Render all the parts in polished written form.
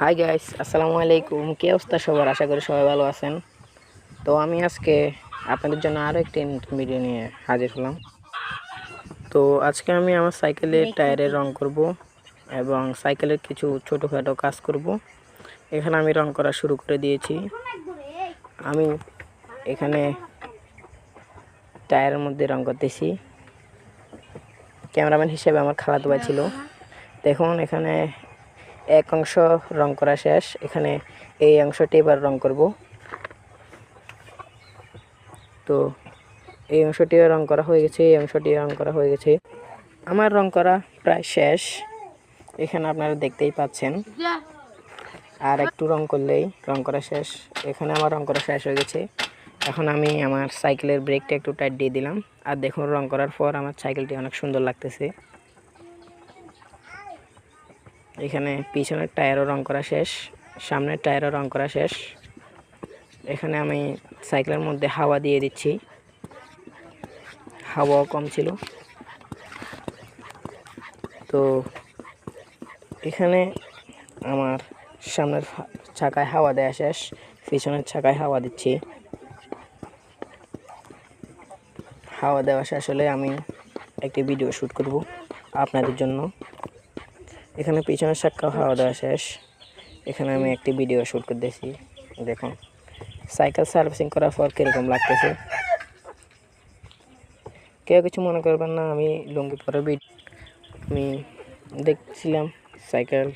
Hi guys, আসসালামু আলাইকুম। কি অবস্থা সবার? আশা করি সবাই ভালো আছেন। তো আমি আজকে আপনাদের জন্য আরও একটি নতুন ভিডিও নিয়ে হাজির হলাম। তো আজকে আমি আমার সাইকেলের টায়ারের রং করব এবং সাইকেলের কিছু ছোটোখাটো কাজ করব। এখানে আমি রং করা শুরু করে দিয়েছি। আমি এখানে টায়ারের মধ্যে রং করতেছি। ক্যামেরাম্যান হিসেবে আমার খালাতো ভাই ছিল। দেখুন, এখানে এক অংশ রং করা শেষ। এখানে এই অংশটি এবার রং করব। তো এই অংশটিও রং করা হয়ে গেছে, এই অংশটিও রং করা হয়ে গেছে। আমার রং করা প্রায় শেষ, এখানে আপনারা দেখতেই পাচ্ছেন। আর একটু রং করলেই রং করা শেষ। এখানে আমার রং করা শেষ হয়ে গেছে। এখন আমি আমার সাইকেলের ব্রেকটা একটু টাইট দিয়ে দিলাম। আর দেখুন, রং করার পর আমার সাইকেলটি অনেক সুন্দর লাগতেছে। এখানে পিছনের টায়ারও রং করা শেষ, সামনের টায়ারও রং করা শেষ। এখানে আমি সাইকেলের মধ্যে হাওয়া দিয়ে দিচ্ছি, হাওয়াও কম ছিল। তো এখানে আমার সামনের চাকায় হাওয়া দেওয়া শেষ, পিছনের চাকায় হাওয়া দিচ্ছি। হাওয়া দেওয়া শেষ হলে আমি একটি ভিডিও শ্যুট করব আপনাদের জন্য। এখানে পিছনের চাকা হাওয়া দেওয়া শেষ, এখানে আমি একটি ভিডিও শ্যুট করতেছি। দেখুন সাইকেল সার্ভিসিং করার পর কীরকম লাগতেছে। কেউ কিছু মনে করবেন না, আমি লুঙ্গি পরে আমি দেখছিলাম সাইকেল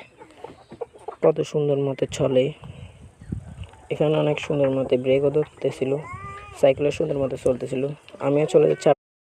কত সুন্দর মতো চলে। এখানে অনেক সুন্দর মতো ব্রেকও ধরতেছিল, সাইকেলের সুন্দর মতো চলতেছিল। আমিও চলে যাচ্ছি